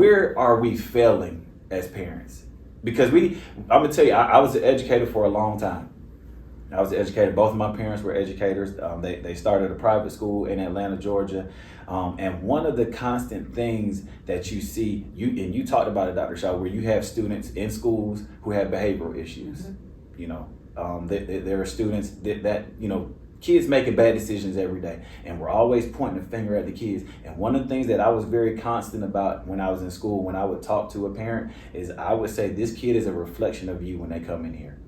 where are we failing as parents? Because I'm gonna tell you, I was an educator for a long time. I was an educator. Both of my parents were educators. They started a private school in Atlanta, Georgia. And one of the constant things that you see, you talked about it, Dr. Shaw, where you have students in schools who have behavioral issues. Mm-hmm. You know, there are students that kids making bad decisions every day, and we're always pointing a finger at the kids. And one of the things that I was very constant about when I was in school, when I would talk to a parent, is I would say, this kid is a reflection of you when they come in here.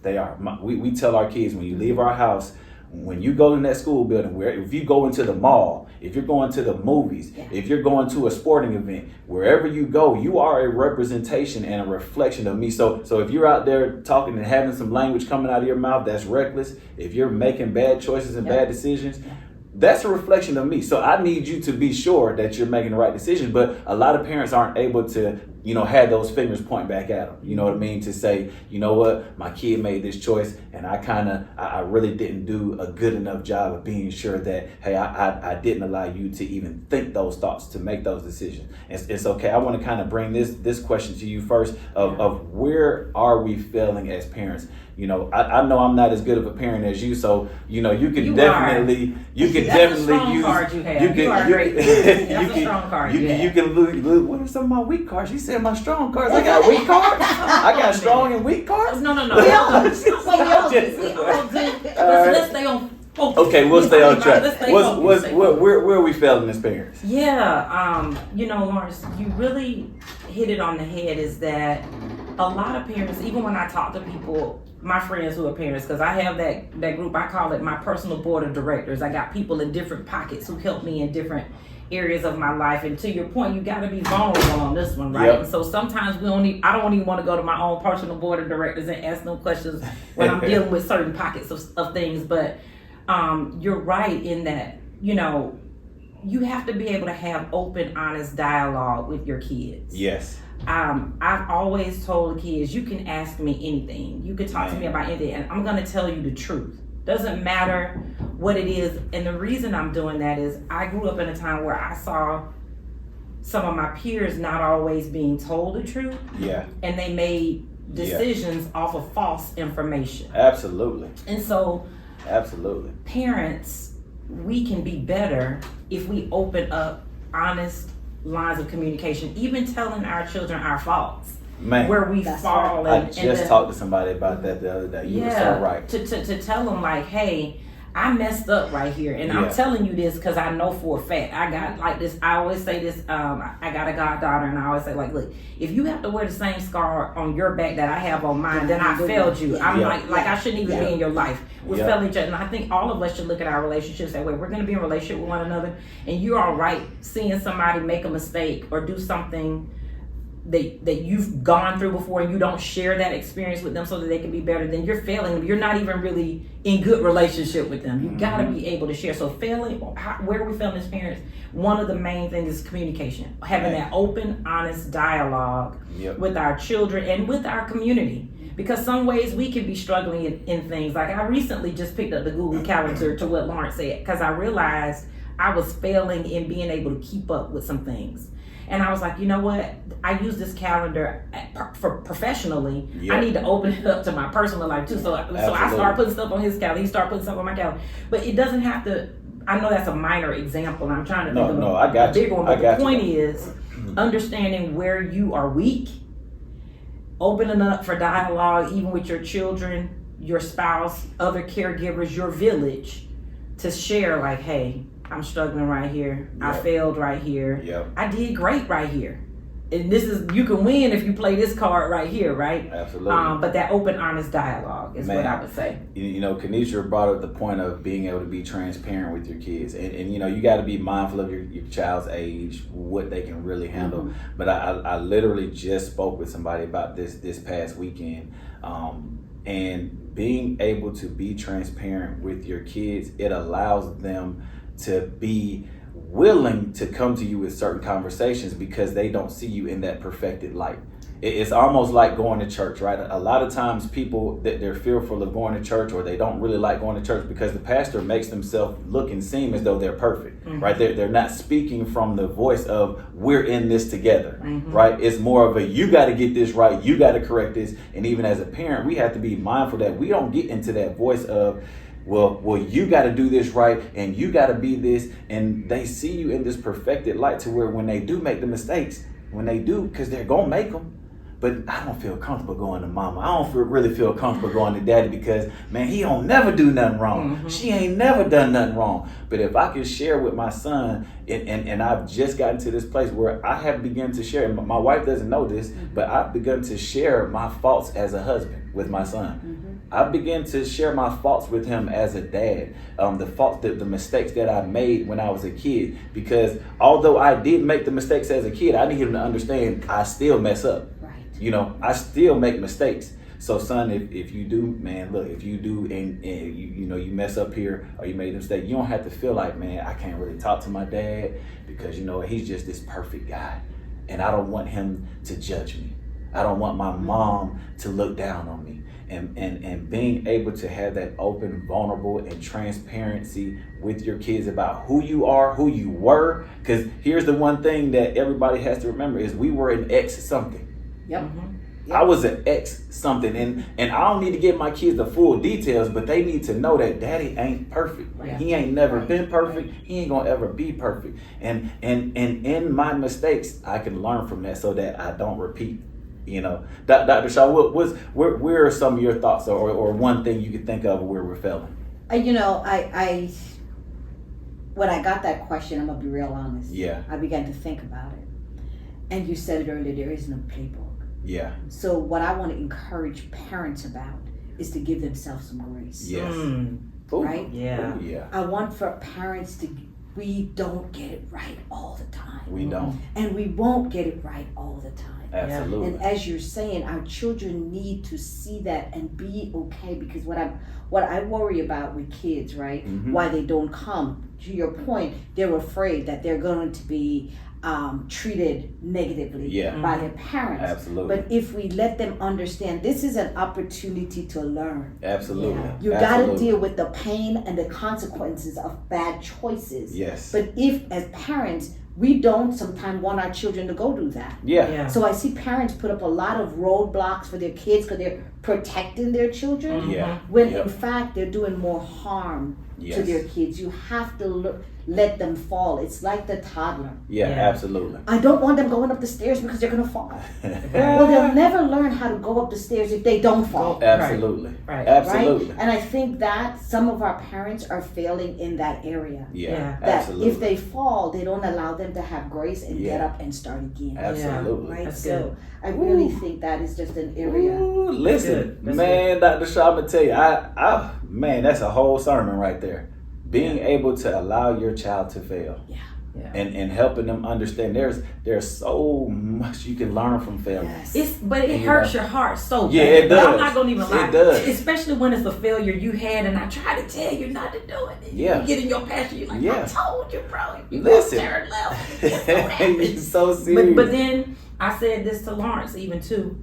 They are. We tell our kids, when you leave our house, when you go in that school building, if you go into the mall, if you're going to the movies, if you're going to a sporting event, wherever you go, you are a representation and a reflection of me. So if you're out there talking and having some language coming out of your mouth that's reckless, if you're making bad choices and bad decisions, that's a reflection of me. So I need you to be sure that you're making the right decision. But a lot of parents aren't able to, have those fingers point back at them. You know what I mean? To say, you know what, my kid made this choice, and I really didn't do a good enough job of being sure that, hey, I didn't allow you to even think those thoughts, to make those decisions. It's okay. I want to kind of bring this question to you first of where are we failing as parents? I know I'm not as good of a parent as you, so you can definitely use. Card you have. You are great. That's a strong card. You can lose. What are some of my weak cards? You said my strong cards. I got weak cards. I got strong and weak cards. No. We all do. Let's stay on focus. Okay, we'll stay on track. Where are we failing as parents? Yeah, Lawrence, you really hit it on the head. Is that a lot of parents, even when I talk to people, my friends who are parents, because I have that group, I call it my personal board of directors. I got people in different pockets who help me in different areas of my life. And to your point, you got to be vulnerable on this one, right? Yep. And so sometimes I don't even want to go to my own personal board of directors and ask them questions when I'm dealing with certain pockets of things. But you're right in that, you have to be able to have open, honest dialogue with your kids. Yes. I've always told the kids, you can ask me anything. You can talk to me about anything, and I'm going to tell you the truth. Doesn't matter what it is. And the reason I'm doing that is I grew up in a time where I saw some of my peers not always being told the truth. Yeah. And they made decisions off of false information. Absolutely. And so, absolutely, parents, we can be better if we open up honest lines of communication, even telling our children our faults. Man, where we fall. I just talked to somebody about that the other day. You were so right. To tell them, like, hey, I messed up right here, and I'm telling you this because I know for a fact I got like this. I always say this. I got a goddaughter, and I always say, like, look, if you have to wear the same scar on your back that I have on mine, then I failed you. I'm like I shouldn't even be in your life. We're failing each other, and I think all of us should look at our relationships that way. We're going to be in a relationship with one another, and you're all right seeing somebody make a mistake or do something that you've gone through before, and you don't share that experience with them so that they can be better, then you're failing them. You're not even really in good relationship with them. You got to be able to share. So where are we failing as parents? One of the main things is communication, having that open, honest dialogue with our children and with our community. Because some ways we can be struggling in things. Like I recently just picked up the Google Calendar to what Lawrence said, because I realized I was failing in being able to keep up with some things. And I was like, you know what? I use this calendar for professionally. I need to open it up to my personal life too. So I start putting stuff on his calendar. He start putting stuff on my calendar. But it doesn't have to. I know that's a minor example. I'm trying to think of a bigger one. But the point is understanding where you are weak, opening up for dialogue, even with your children, your spouse, other caregivers, your village, to share like, hey, I'm struggling right here. I failed right here. I did great right here. And this is, you can win if you play this card right here, right? Absolutely. But that open, honest dialogue is what I would say. Kanisha brought up the point of being able to be transparent with your kids. And you got to be mindful of your child's age, what they can really handle. Mm-hmm. But I literally just spoke with somebody about this past weekend. And being able to be transparent with your kids, it allows them to be willing to come to you with certain conversations because they don't see you in that perfected light. it's almost like going to church, right? A lot of times people that they're fearful of going to church, or they don't really like going to church because the pastor makes themselves look and seem as though they're perfect, right? They're not speaking from the voice of we're in this together, right? It's more of a you got to get this right, you got to correct this. And even as a parent, we have to be mindful that we don't get into that voice of, well, you got to do this right, and you got to be this, and they see you in this perfected light to where when they do make the mistakes, when they do, because they're gonna make them. But I don't feel comfortable going to mama. I don't really feel comfortable going to daddy because, man, he don't never do nothing wrong. She ain't never done nothing wrong. But if I can share with my son, and I've just gotten to this place where I have begun to share, and my wife doesn't know this, but I've begun to share my faults as a husband with my son. I began to share my faults with him as a dad, the mistakes that I made when I was a kid. Because although I did make the mistakes as a kid, I need him to understand I still mess up. You know, I still make mistakes. So son, if you do, man, look, if you do and you mess up here or you made a mistake, you don't have to feel like, man, I can't really talk to my dad because, he's just this perfect guy. And I don't want him to judge me. I don't want my mom to look down on me. And being able to have that open, vulnerable, and transparency with your kids about who you are, who you were. Because here's the one thing that everybody has to remember is we were an ex something. Yep. I was an ex something, and I don't need to give my kids the full details, but they need to know that daddy ain't perfect. Right. He ain't never been perfect. He ain't gonna ever be perfect. And in my mistakes, I can learn from that so that I don't repeat. Dr. Shaw, where are some of your thoughts or one thing you could think of where we're failing? I when I got that question, I'm gonna be real honest. Yeah. I began to think about it, and you said it earlier. There is no playbook. Yeah. So what I want to encourage parents about is to give themselves some grace. Yes. Right? Yeah. Ooh, yeah. I want for parents we don't get it right all the time. We don't. And we won't get it right all the time. Absolutely. And as you're saying, our children need to see that and be okay, because what I worry about with kids, right? Why they don't come, to your point, they're afraid that they're going to be treated negatively by their parents. Absolutely. But if we let them understand, this is an opportunity to learn. Absolutely. You got to deal with the pain and the consequences of bad choices. Yes. But if, as parents, we don't sometimes want our children to go do that. Yeah. So I see parents put up a lot of roadblocks for their kids because they're protecting their children. Yeah. When in fact they're doing more harm to their kids. You have to let them fall. It's like the toddler. Yeah, absolutely. I don't want them going up the stairs because they're going to fall. Well, they'll never learn how to go up the stairs if they don't fall. Absolutely. Right. Absolutely. Right? And I think that some of our parents are failing in that area. Yeah. That Absolutely. if they fall, they don't allow them to have grace and get up and start again. Absolutely. Right? That's So good. I really think that is just an area. Ooh, listen, That's man, Dr. Shaw, I'm gonna tell you, man, that's a whole sermon right there. Being able to allow your child to fail. Yeah. And helping them understand there's so much you can learn from failure. Yes. But it hurts your heart so bad. Yeah, it But does. I'm not gonna even lie. It does. Especially when it's a failure you had, and I try to tell you not to do it. And Yeah. You get in your passion. You're like, Yeah. I told you, bro. You Listen. turn left. It's gonna happen. You're so serious. But then I said this to Lawrence even too.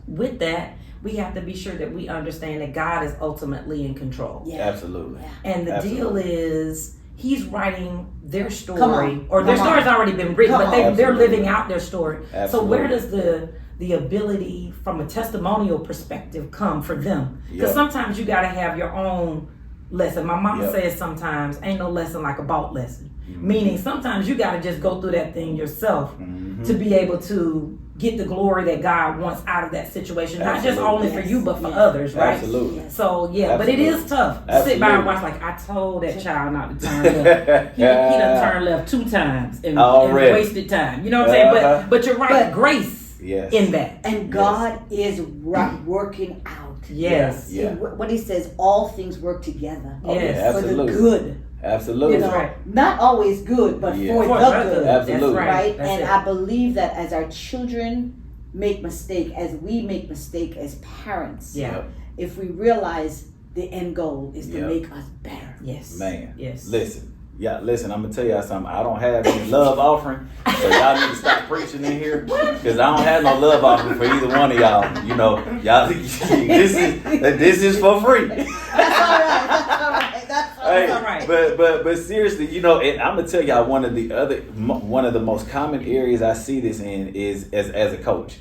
With that, we have to be sure that we understand that God is ultimately in control. Yeah. Absolutely. And the deal is, He's writing their Come story, on. or their Come story's on. already been written, Come but they're Absolutely. living out their story. So Absolutely. where does the ability from a testimonial perspective come for them? Because Yep. sometimes you got to have your own lesson. My mama Yep. says sometimes ain't no lesson like a bought lesson. Meaning sometimes you got to just go through that thing yourself to be able to get the glory that God wants out of that situation. Not just Absolutely. only for you, but for Yes. others, right? Absolutely. So yeah, but it Absolutely. is tough to sit by and Absolutely. watch. Like, I told that child not to turn left. He done turned left 2 times and Already. wasted time. You know what I'm saying? Uh-huh. But you're right. But- grace Yes. in that. And God is working out. Yes. Yeah. See, what he says, all things work together Oh, yeah, Yes. for the absolutely. good. Absolutely. You know, right. not always good, but Yeah. for For the the good. good. Absolutely. That's Right? That's And it. I believe that as our children make mistake, as we make mistake as parents, Yeah. Yep. if we realize the end goal is to Yep. make us better. Yes. Man. Yes. Listen, Yeah, listen, I'm gonna tell y'all something. I don't have any love offering, so y'all need to stop preaching in here, because I don't have no love offering for either one of y'all. You know, y'all, this is for free. That's all right. That's all right. That's all right. Hey, all right. But seriously, you know, and I'm gonna tell y'all one of the most common areas I see this in is as a coach.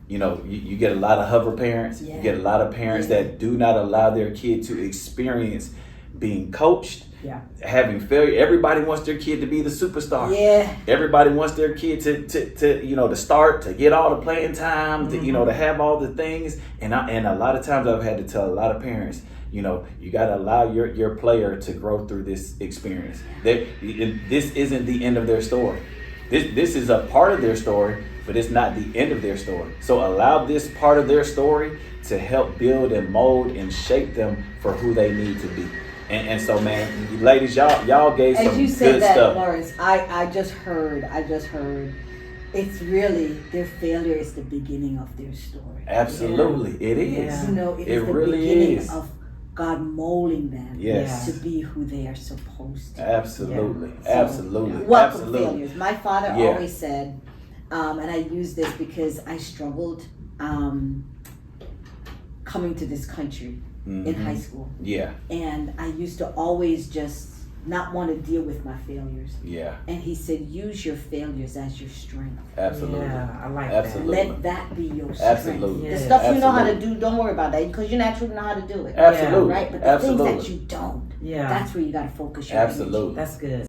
You know, you get a lot of hover parents. Yeah. You get a lot of parents that do not allow their kid to experience being coached, having failure. Everybody wants their kid to be the superstar. Yeah. Everybody wants their kid to you know, to start, to get all the playing time, to, you know, to have all the things. And a lot of times I've had to tell a lot of parents, you know, you got to allow your player to grow through this experience. This isn't the end of their story. This is a part of their story, but it's not the end of their story. So allow this part of their story to help build and mold and shape them for who they need to be. And so, man, ladies, y'all gave some As you said good that, stuff. Lawrence, I just heard. It's really their failure is the beginning of their story. Absolutely, it is. Yeah. You know, it is the really beginning is. of God molding them Yes. to be who they are supposed to. Absolutely, So, absolutely, welcome absolutely. failures. My father Yeah. always said, and I use this because I struggled coming to this country in high school. Yeah, And I used to always just not want to deal with my failures. yeah, And he said, use your failures as your strength. absolutely. Yeah, I like Absolutely. Let that be your strength. Absolutely. The Yes. stuff you know how to Absolutely. do, don't worry about that because you naturally know how to do it. Absolutely, Right? But the absolutely. things that you don't, that. Yeah, that's where you got to focus your Absolutely. energy. that's good.